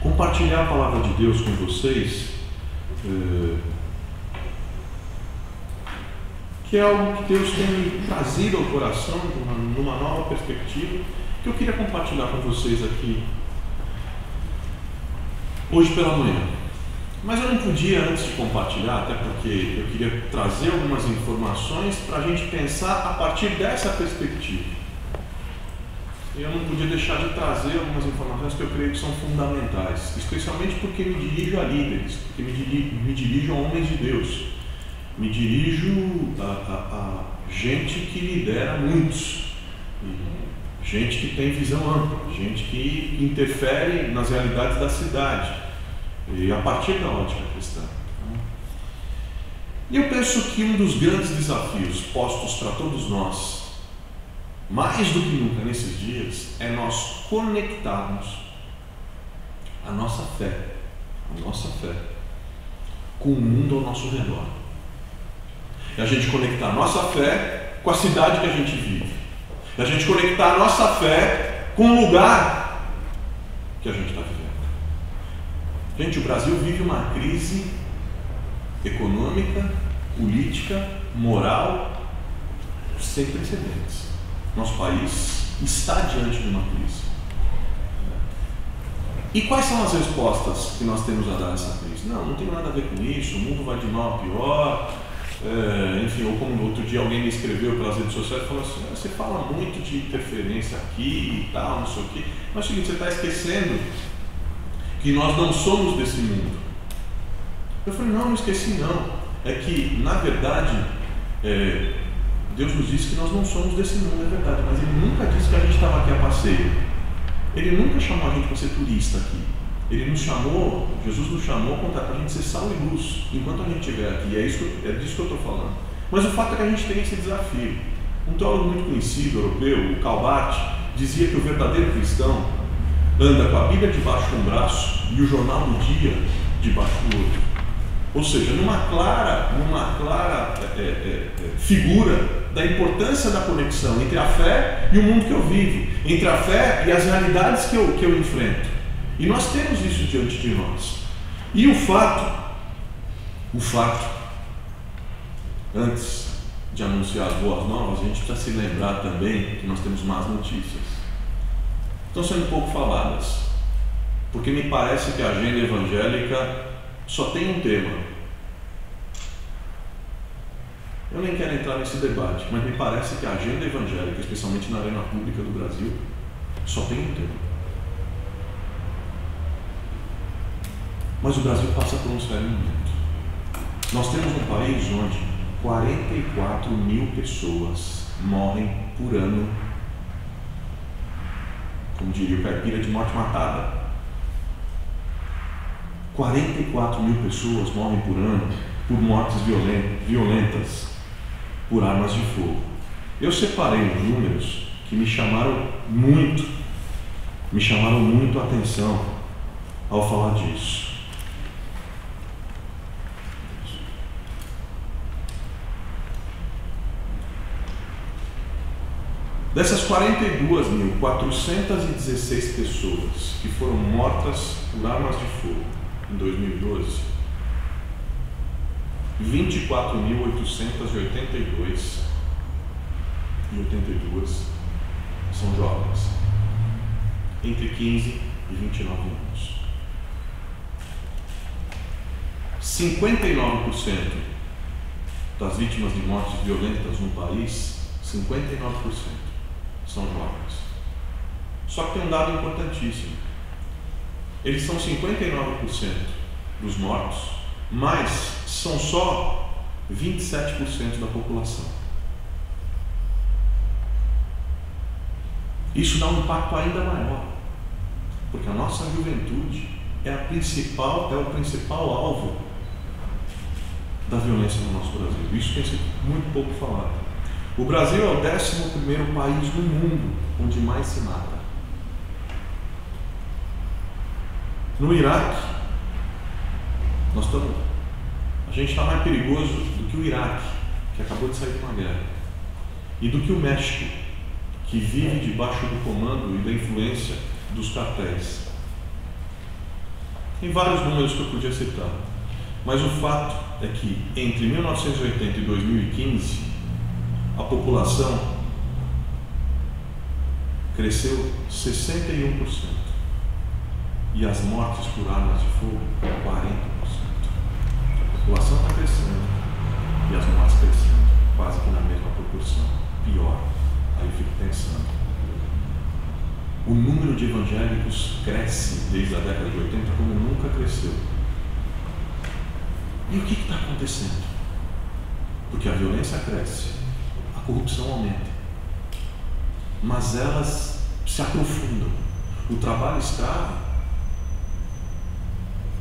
compartilhar a palavra de Deus com vocês, que é algo que Deus tem me trazido ao coração, numa nova perspectiva, que eu queria compartilhar com vocês aqui hoje pela manhã. Mas eu não podia, antes de compartilhar, até porque eu queria trazer algumas informações para a gente pensar a partir dessa perspectiva. Eu não podia deixar de trazer algumas informações que eu creio que são fundamentais, especialmente porque me dirijo a líderes, porque me dirijo a homens de Deus, me dirijo a gente que lidera muitos, gente que tem visão ampla, gente que interfere nas realidades da cidade, e a partir da ótica cristã. E eu penso que um dos grandes desafios postos para todos nós, mais do que nunca nesses dias, é nós conectarmos a nossa fé com o mundo ao nosso redor. É a gente conectar a nossa fé com a cidade que a gente vive. É a gente conectar a nossa fé com o lugar que a gente está vivendo. Gente, o Brasil vive uma crise econômica, política, moral sem precedentes. Nosso país está diante de uma crise. E quais são as respostas que nós temos a dar a essa crise? Não tem nada a ver com isso, o mundo vai de mal a pior. Enfim, ou como outro dia alguém me escreveu pelas redes sociais e falou assim: você fala muito de interferência aqui e tal, não sei o quê, mas é o seguinte, você está esquecendo que nós não somos desse mundo. Eu falei: não esqueci não. É que, na verdade, Deus nos disse que nós não somos desse mundo, é verdade, mas Ele nunca disse que a gente estava aqui a passeio. Ele nunca chamou a gente para ser turista aqui. Ele nos chamou, Jesus nos chamou para a gente ser sal e luz enquanto a gente estiver aqui. É disso que eu estou falando. Mas o fato é que a gente tem esse desafio. Um teólogo muito conhecido, europeu, o Karl Barth, dizia que o verdadeiro cristão anda com a Bíblia debaixo de um braço e o jornal do dia debaixo do outro. Ou seja, numa clara figura da importância da conexão entre a fé e o mundo que eu vivo, entre a fé e as realidades que eu enfrento. E nós temos isso diante de nós. E o fato, antes de anunciar as boas novas, a gente precisa se lembrar também que nós temos más notícias. Estão sendo pouco faladas, porque me parece que a agenda evangélica só tem um tema. Eu nem quero entrar nesse debate, mas me parece que a agenda evangélica, especialmente na arena pública do Brasil, só tem um tema. Mas o Brasil passa por um sério momento. Nós temos um país onde 44 mil pessoas morrem por ano, como diria o caipira, de morte matada. 44 mil pessoas morrem por ano por mortes violentas, por armas de fogo. Eu separei uns números que me chamaram muito a atenção ao falar disso. Dessas 42.416 pessoas que foram mortas por armas de fogo em 2012, 24.882 são jovens, entre 15 e 29 anos. 59% das vítimas de mortes violentas no país, 59%. São jovens. Só que tem um dado importantíssimo. Eles são 59% dos mortos, mas são só 27% da população. Isso dá um impacto ainda maior, porque a nossa juventude é o principal alvo da violência no nosso Brasil. Isso tem sido muito pouco falado. O Brasil é o 11º país do mundo onde mais se mata. No Iraque, a gente está mais perigoso do que o Iraque, que acabou de sair de uma guerra, e do que o México, que vive debaixo do comando e da influência dos cartéis. Tem vários números que eu podia citar, mas o fato é que entre 1980 e 2015 a população cresceu 61% e as mortes por armas de fogo 40%. A população está crescendo e as mortes crescendo quase que na mesma proporção. Pior, aí eu fico pensando, o número de evangélicos cresce desde a década de 80 como nunca cresceu. E o que está acontecendo? Porque a violência cresce, a corrupção aumenta, mas elas se aprofundam. O trabalho escravo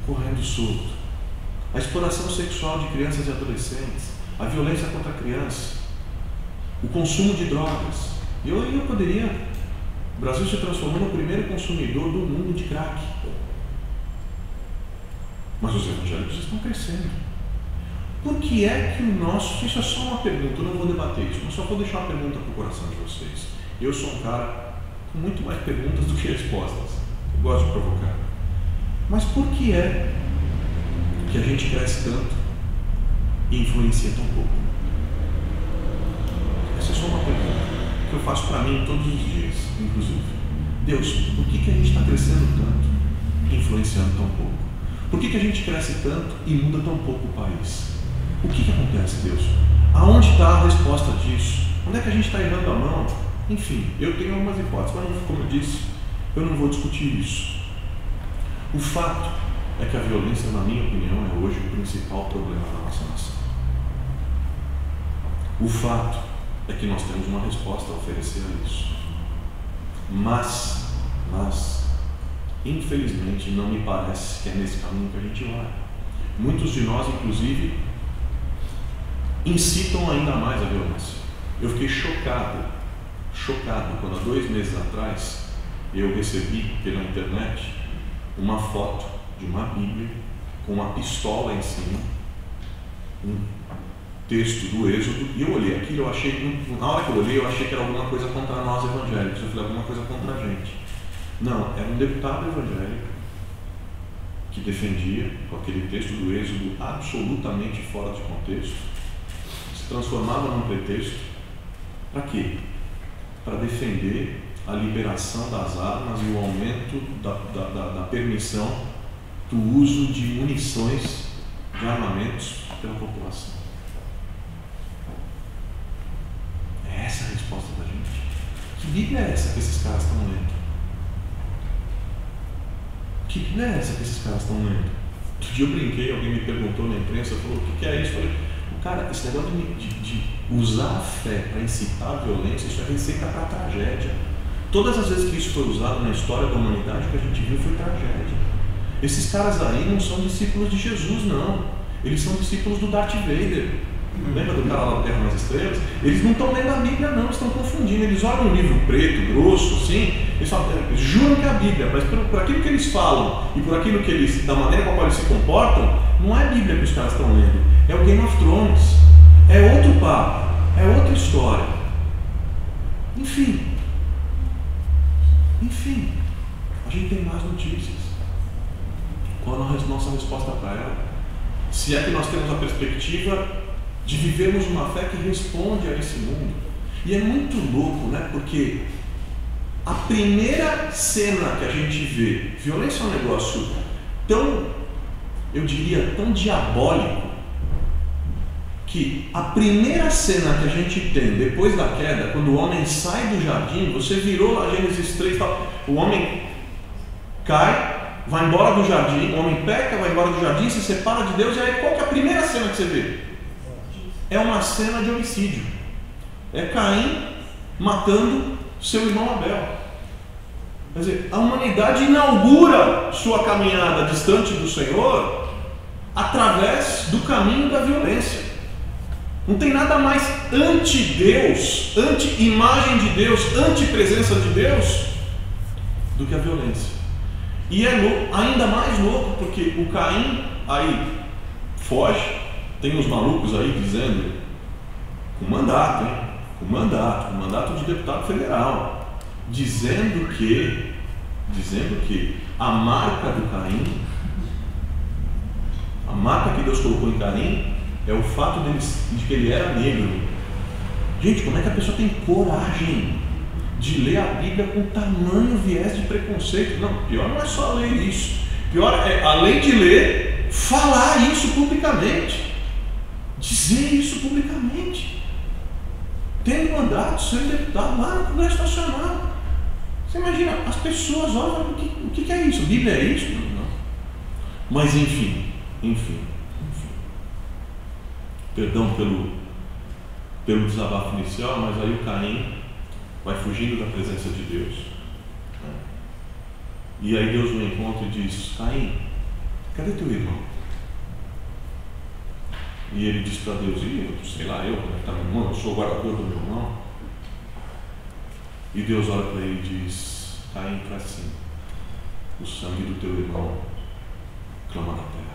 correndo solto, a exploração sexual de crianças e adolescentes, a violência contra a criança, o consumo de drogas. E eu poderia... O Brasil se transformou no primeiro consumidor do mundo de crack. Mas os evangélicos estão crescendo. Por que é que o nosso... Isso é só uma pergunta, eu não vou debater isso, mas só vou deixar uma pergunta para o coração de vocês. Eu sou um cara com muito mais perguntas do que respostas. Eu gosto de provocar. Mas por que é que a gente cresce tanto e influencia tão pouco? Essa é só uma pergunta que eu faço para mim todos os dias, inclusive. Deus, por que a gente está crescendo tanto e influenciando tão pouco? Por que a gente cresce tanto e muda tão pouco o país? O que acontece, Deus? Aonde está a resposta disso? Onde é que a gente está errando a mão? Enfim, eu tenho algumas hipóteses, mas como eu disse, eu não vou discutir isso. O fato é que a violência, na minha opinião, é hoje o principal problema da nossa nação. O fato é que nós temos uma resposta a oferecer a isso. Mas, infelizmente, não me parece que é nesse caminho que a gente vai. Muitos de nós, inclusive, incitam ainda mais a violência. Eu fiquei chocado quando há 2 meses atrás eu recebi pela internet uma foto de uma Bíblia com uma pistola em cima, um texto do Êxodo, e eu olhei aquilo, na hora que eu olhei, eu achei que era alguma coisa contra nós evangélicos. Eu falei, alguma coisa contra a gente. Não, era um deputado evangélico que defendia, com aquele texto do Êxodo absolutamente fora de contexto, se transformava num pretexto. Para quê? Para defender a liberação das armas e o aumento da permissão do uso de munições, de armamentos pela população. É essa a resposta da gente. Que Bíblia é essa que esses caras estão lendo? Que Bíblia é essa que esses caras estão lendo? Outro dia eu brinquei, alguém me perguntou na imprensa, falou, o que é isso? Eu falei, cara, esse negócio de usar a fé para incitar a violência, isso é receita para tragédia. Todas as vezes que isso foi usado na história da humanidade, o que a gente viu foi tragédia. Esses caras aí não são discípulos de Jesus, não. Eles são discípulos do Darth Vader. Lembra do cara lá da Terra nas Estrelas? Eles não estão lendo a Bíblia, não, eles estão confundindo. Eles olham um livro preto, grosso, assim, eles juram que é a Bíblia, mas por aquilo que eles falam e por aquilo que eles, da maneira com a qual eles se comportam, não é a Bíblia que os caras estão lendo, é o Game of Thrones, é outro papo, é outra história. Enfim, a gente tem mais notícias. Qual a nossa resposta para ela? Se é que nós temos a perspectiva de vivermos uma fé que responde a esse mundo. E é muito louco, né? Porque a primeira cena que a gente vê, violência é um negócio tão, eu diria, tão diabólico, que a primeira cena que a gente tem depois da queda, quando o homem sai do jardim, você virou lá Gênesis 3 e tal, o homem cai, vai embora do jardim, o homem peca, vai embora do jardim, se separa de Deus, e aí qual que é a primeira cena que você vê? É uma cena de homicídio. É Caim matando seu irmão Abel. Quer dizer, a humanidade inaugura sua caminhada distante do Senhor através do caminho da violência. Não tem nada mais anti-Deus, anti-imagem de Deus, anti-presença de Deus do que a violência. E é louco, ainda mais louco, porque o Caim aí foge. Tem uns malucos aí dizendo, com mandato, hein? Com mandato de deputado federal, dizendo que a marca do Caim A marca que Deus colocou em Caim é o fato de que ele era negro. Gente, como é que a pessoa tem coragem de ler a Bíblia com tamanho viés de preconceito? Não, pior não é só ler isso. Pior é, além de ler, falar isso publicamente. Dizer isso publicamente. Tendo mandato, sendo deputado lá no Congresso Nacional. Você imagina, as pessoas olham, o que é isso? Bíblia é isso? Não. Mas enfim. Perdão pelo desabafo inicial, mas aí o Caim vai fugindo da presença de Deus. E aí Deus o encontra e diz: Caim, cadê teu irmão? E ele diz para Deus: sei lá, como é que está meu irmão? Eu sou o guardador do meu irmão. E Deus olha para ele e diz: Caim, para cima, o sangue do teu irmão clama na terra.